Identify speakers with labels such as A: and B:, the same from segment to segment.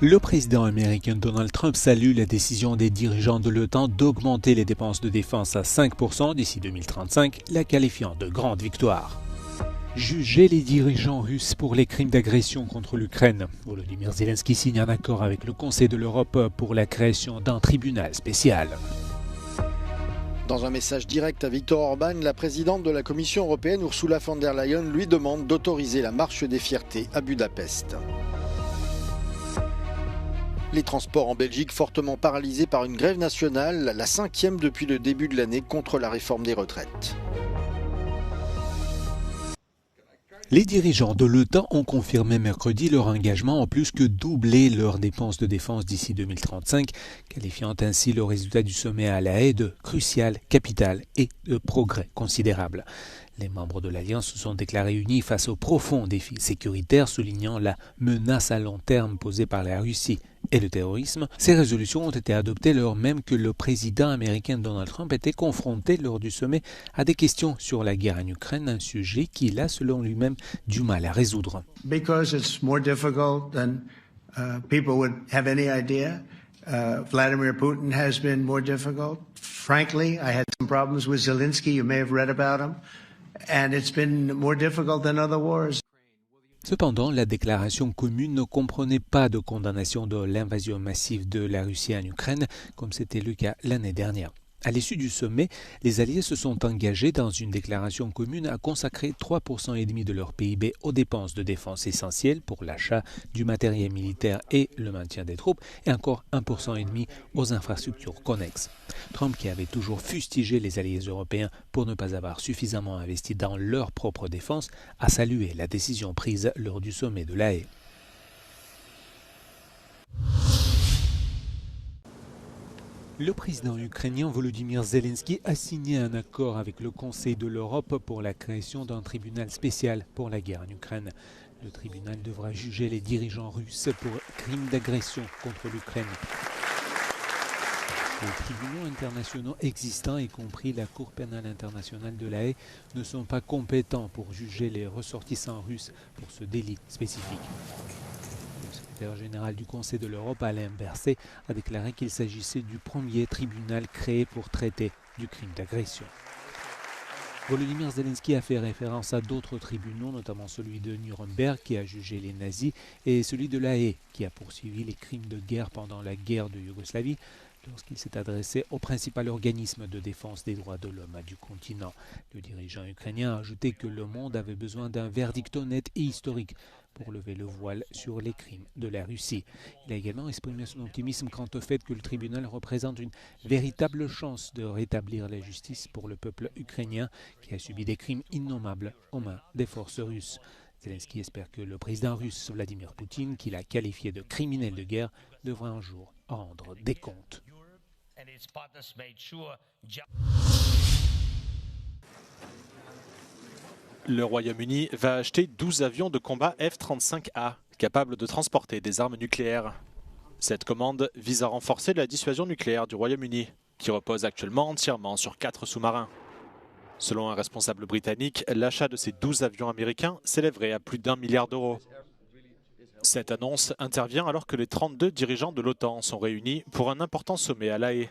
A: Le président américain Donald Trump salue la décision des dirigeants de l'OTAN d'augmenter les dépenses de défense à 5% d'ici 2035, la qualifiant de grande victoire. Juger les dirigeants russes pour les crimes d'agression contre l'Ukraine. Volodymyr Zelensky signe un accord avec le Conseil de l'Europe pour la création d'un tribunal spécial.
B: Dans un message direct à Viktor Orban, la présidente de la Commission européenne Ursula von der Leyen lui demande d'autoriser la marche des fiertés à Budapest. Les transports en Belgique fortement paralysés par une grève nationale, la 5e depuis le début de l'année contre la réforme des retraites.
A: Les dirigeants de l'OTAN ont confirmé mercredi leur engagement en plus que doubler leurs dépenses de défense d'ici 2035, qualifiant ainsi le résultat du sommet à La Haye de crucial, capital et de progrès considérable. Les membres de l'Alliance se sont déclarés unis face aux profonds défis sécuritaires, soulignant la menace à long terme posée par la Russie et le terrorisme. Ces résolutions ont été adoptées alors même que le président américain Donald Trump était confronté lors du sommet à des questions sur la guerre en Ukraine, un sujet qu'il a selon lui-même du mal à résoudre.
C: Because it's more difficult than people would have any idea. Vladimir Putin has been more difficult. Frankly, I had some problems with Zelensky. You may have read about him. And it's been more difficult than other wars.
A: Cependant, la déclaration commune ne comprenait pas de condamnation de l'invasion massive de la Russie en Ukraine, comme c'était le cas l'année dernière. À l'issue du sommet, les Alliés se sont engagés dans une déclaration commune à consacrer 3,5% de leur PIB aux dépenses de défense essentielles pour l'achat du matériel militaire et le maintien des troupes, et encore 1,5% aux infrastructures connexes. Trump, qui avait toujours fustigé les Alliés européens pour ne pas avoir suffisamment investi dans leur propre défense, a salué la décision prise lors du sommet de La Haye. Le président ukrainien Volodymyr Zelensky a signé un accord avec le Conseil de l'Europe pour la création d'un tribunal spécial pour la guerre en Ukraine. Le tribunal devra juger les dirigeants russes pour crimes d'agression contre l'Ukraine. Les tribunaux internationaux existants, y compris la Cour pénale internationale de La Haye, ne sont pas compétents pour juger les ressortissants russes pour ce délit spécifique. Le secrétaire général du Conseil de l'Europe, Alain Berset, a déclaré qu'il s'agissait du premier tribunal créé pour traiter du crime d'agression. Volodymyr Zelensky a fait référence à d'autres tribunaux, notamment celui de Nuremberg qui a jugé les nazis et celui de La Haye qui a poursuivi les crimes de guerre pendant la guerre de Yougoslavie lorsqu'il s'est adressé au principal organisme de défense des droits de l'homme du continent. Le dirigeant ukrainien a ajouté que le monde avait besoin d'un verdict honnête et historique pour lever le voile sur les crimes de la Russie. Il a également exprimé son optimisme quant au fait que le tribunal représente une véritable chance de rétablir la justice pour le peuple ukrainien qui a subi des crimes innommables aux mains des forces russes. Zelensky espère que le président russe Vladimir Poutine, qu'il a qualifié de criminel de guerre, devra un jour rendre des comptes.
D: Le Royaume-Uni va acheter 12 avions de combat F-35A, capables de transporter des armes nucléaires. Cette commande vise à renforcer la dissuasion nucléaire du Royaume-Uni, qui repose actuellement entièrement sur 4 sous-marins. Selon un responsable britannique, l'achat de ces 12 avions américains s'élèverait à plus d'1 milliard d'euros. Cette annonce intervient alors que les 32 dirigeants de l'OTAN sont réunis pour un important sommet à La Haye.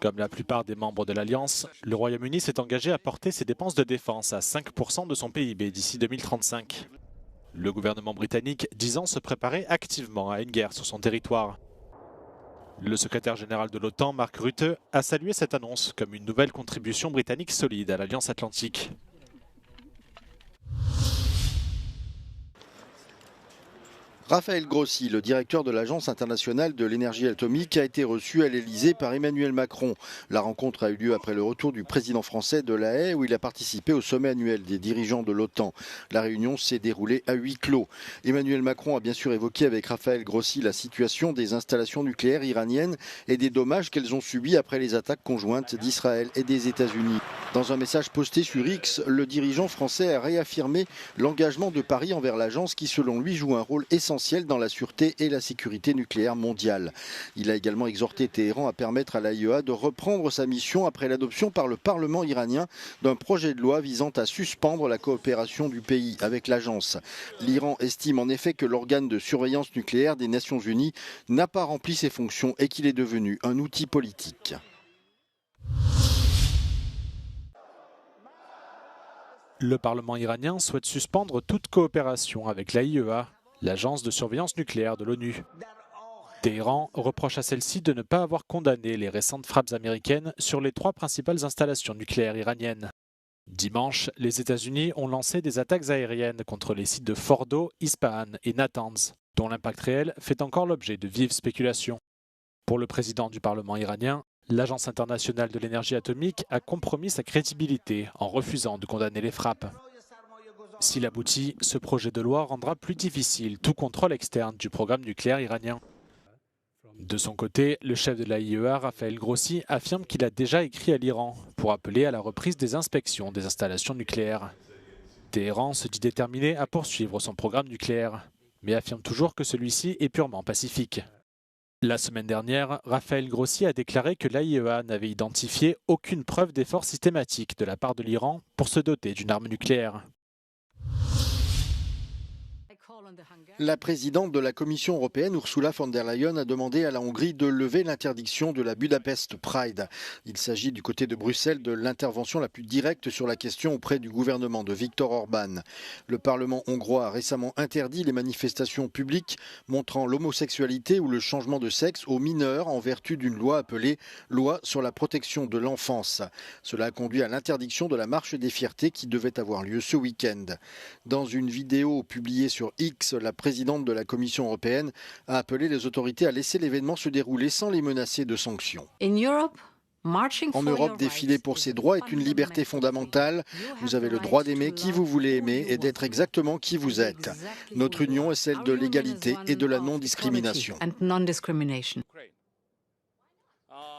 D: Comme la plupart des membres de l'Alliance, le Royaume-Uni s'est engagé à porter ses dépenses de défense à 5% de son PIB d'ici 2035. Le gouvernement britannique disant se préparer activement à une guerre sur son territoire. Le secrétaire général de l'OTAN, Mark Rutte, a salué cette annonce comme une nouvelle contribution britannique solide à l'Alliance Atlantique.
B: Raphaël Grossi, le directeur de l'Agence internationale de l'énergie atomique, a été reçu à l'Elysée par Emmanuel Macron. La rencontre a eu lieu après le retour du président français de La Haye où il a participé au sommet annuel des dirigeants de l'OTAN. La réunion s'est déroulée à huis clos. Emmanuel Macron a bien sûr évoqué avec Raphaël Grossi la situation des installations nucléaires iraniennes et des dommages qu'elles ont subis après les attaques conjointes d'Israël et des États-Unis. Dans un message posté sur X, le dirigeant français a réaffirmé l'engagement de Paris envers l'agence qui, selon lui, joue un rôle essentiel essentiel dans la sûreté et la sécurité nucléaire mondiale. Il a également exhorté Téhéran à permettre à l'AIEA de reprendre sa mission après l'adoption par le Parlement iranien d'un projet de loi visant à suspendre la coopération du pays avec l'agence. L'Iran estime en effet que l'organe de surveillance nucléaire des Nations Unies n'a pas rempli ses fonctions et qu'il est devenu un outil politique.
D: Le Parlement iranien souhaite suspendre toute coopération avec l'AIEA, l'agence de surveillance nucléaire de l'ONU. Téhéran reproche à celle-ci de ne pas avoir condamné les récentes frappes américaines sur les 3 principales installations nucléaires iraniennes. Dimanche, les États-Unis ont lancé des attaques aériennes contre les sites de Fordo, Ispahan et Natanz, dont l'impact réel fait encore l'objet de vives spéculations. Pour le président du Parlement iranien, l'Agence internationale de l'énergie atomique a compromis sa crédibilité en refusant de condamner les frappes. S'il aboutit, ce projet de loi rendra plus difficile tout contrôle externe du programme nucléaire iranien. De son côté, le chef de l'AIEA, Raphaël Grossi, affirme qu'il a déjà écrit à l'Iran pour appeler à la reprise des inspections des installations nucléaires. Téhéran se dit déterminé à poursuivre son programme nucléaire, mais affirme toujours que celui-ci est purement pacifique. La semaine dernière, Raphaël Grossi a déclaré que l'AIEA n'avait identifié aucune preuve d'effort systématique de la part de l'Iran pour se doter d'une arme nucléaire.
B: La présidente de la Commission européenne, Ursula von der Leyen, a demandé à la Hongrie de lever l'interdiction de la Budapest Pride. Il s'agit du côté de Bruxelles de l'intervention la plus directe sur la question auprès du gouvernement de Viktor Orban. Le Parlement hongrois a récemment interdit les manifestations publiques montrant l'homosexualité ou le changement de sexe aux mineurs en vertu d'une loi appelée « Loi sur la protection de l'enfance ». Cela a conduit à l'interdiction de la marche des fiertés qui devait avoir lieu ce week-end. Dans une vidéo publiée sur X, la présidente de la Commission européenne a appelé les autorités à laisser l'événement se dérouler sans les menacer de sanctions. En Europe, défiler pour ses droits est une liberté fondamentale. Vous avez le droit d'aimer qui vous voulez aimer et d'être exactement qui vous êtes. Notre union est celle de l'égalité et de la non-discrimination.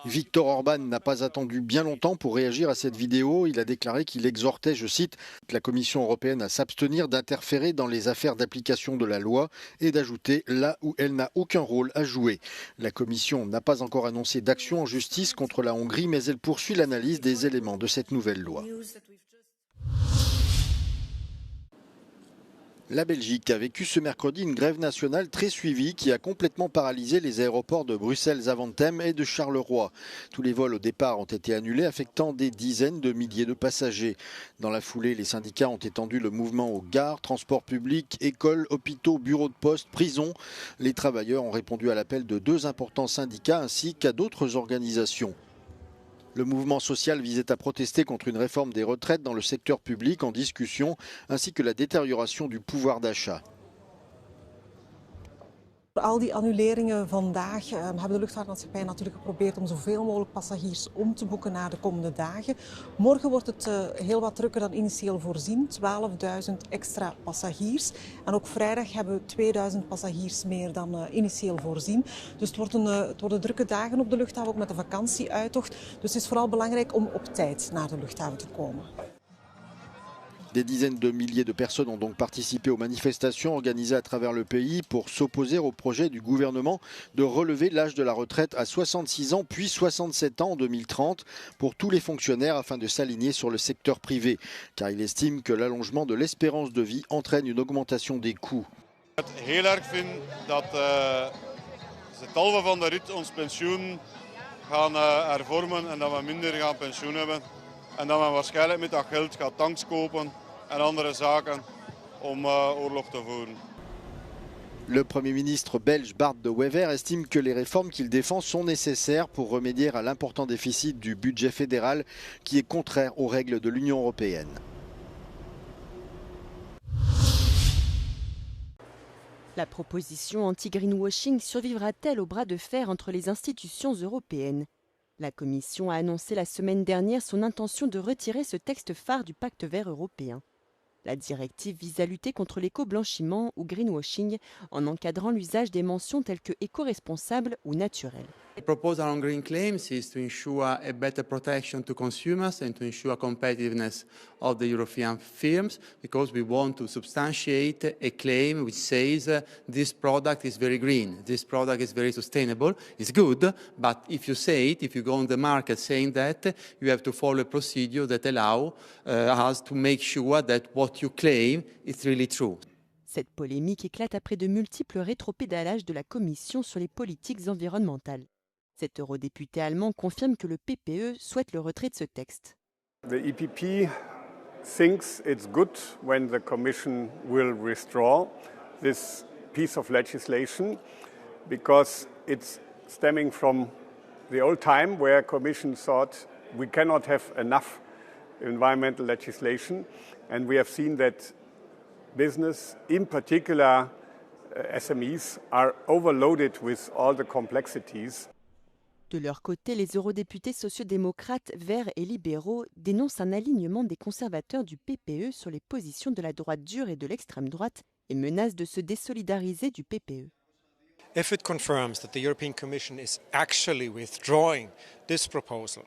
B: Viktor Orban n'a pas attendu bien longtemps pour réagir à cette vidéo. Il a déclaré qu'il exhortait, je cite, la Commission européenne à s'abstenir d'interférer dans les affaires d'application de la loi et d'ajouter là où elle n'a aucun rôle à jouer. La Commission n'a pas encore annoncé d'action en justice contre la Hongrie, mais elle poursuit l'analyse des éléments de cette nouvelle loi. La Belgique a vécu ce mercredi une grève nationale très suivie qui a complètement paralysé les aéroports de Bruxelles-Zaventem et de Charleroi. Tous les vols au départ ont été annulés, affectant des dizaines de milliers de passagers. Dans la foulée, les syndicats ont étendu le mouvement aux gares, transports publics, écoles, hôpitaux, bureaux de poste, prisons. Les travailleurs ont répondu à l'appel de 2 importants syndicats ainsi qu'à d'autres organisations. Le mouvement social visait à protester contre une réforme des retraites dans le secteur public en discussion, ainsi que la détérioration du pouvoir d'achat.
E: Al die annuleringen vandaag hebben de luchtvaartmaatschappijen natuurlijk geprobeerd om zoveel mogelijk passagiers om te boeken naar de komende dagen. Morgen wordt het heel wat drukker dan initieel voorzien, 12.000 extra passagiers. En ook vrijdag hebben we 2000 passagiers meer dan initieel voorzien. Dus het worden drukke dagen op de luchthaven, ook met de vakantieuittocht. Dus het is vooral belangrijk om op tijd naar de luchthaven te komen.
B: Des dizaines de milliers de personnes ont donc participé aux manifestations organisées à travers le pays pour s'opposer au projet du gouvernement de relever l'âge de la retraite à 66 ans puis 67 ans en 2030 pour tous les fonctionnaires afin de s'aligner sur le secteur privé, car il estime que l'allongement de l'espérance de vie entraîne une augmentation des coûts.
F: Ik heel erg vind dat ze talven van de rit ons pensioen gaan hervormen en dat we minder gaan pensioen hebben. En dat we waarschijnlijk met dat geld gaat tanks kopen en andere zaken om oorlog te voeren.
B: Le Premier ministre belge Bart De Wever estime que les réformes qu'il défend sont nécessaires pour remédier à l'important déficit du budget fédéral qui est contraire aux règles de l'Union européenne.
G: La proposition anti-greenwashing survivra-t-elle au bras de fer entre les institutions européennes ? La Commission a annoncé la semaine dernière son intention de retirer ce texte phare du pacte vert européen. La directive vise à lutter contre l'éco-blanchiment ou greenwashing en encadrant l'usage des mentions telles que éco-responsable ou naturel.
H: The proposal on green claims is to ensure a better protection to consumers and to ensure competitiveness of the European firms, because we want to substantiate a claim which says this product is very green, this product is very sustainable. It's good, but if you say it, if you go on the market saying that, you have to follow a procedure that allows us to make sure that what you claim is really true.
G: Cette polémique éclate après de multiples rétropédalages de la Commission sur les politiques environnementales. Cet eurodéputé allemand confirme que le PPE souhaite le retrait de ce texte.
I: The EPP thinks it's good when the Commission will withdraw this piece of legislation because it's stemming from the old time where Commission thought we cannot have enough environmental legislation, and we have seen that business, in particular SMEs, are overloaded with all the complexities.
G: De leur côté, les eurodéputés sociodémocrates, verts et libéraux dénoncent un alignement des conservateurs du PPE sur les positions de la droite dure et de l'extrême droite et menacent de se désolidariser du PPE.
J: If it confirms that the European Commission is actually withdrawing this proposal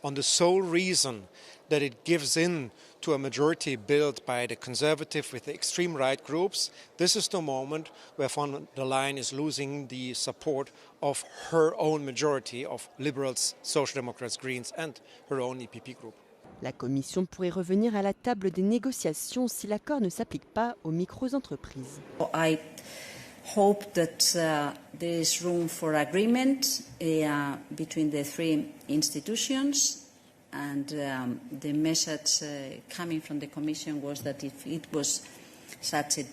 J: on the sole reason that it gives in to a majority built by the conservative with the extreme right groups, this is the moment where von der Leyen is losing the support of her own majority of Liberals, Social Democrats, Greens and her own EPP group.
G: La Commission pourrait revenir à la table des négociations si l'accord ne s'applique pas aux micro-entreprises.
K: I hope that there is room for agreement between the three institutions. And the message coming from the Commission was that if it was such a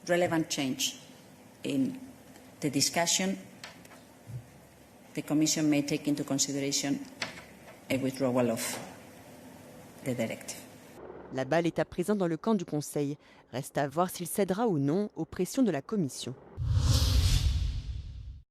K: relevant change in the discussion, the Commission may take into consideration a withdrawal of the directive.
G: La balle est à présent dans le camp du Conseil. Reste à voir s'il cédera ou non aux pressions de la Commission.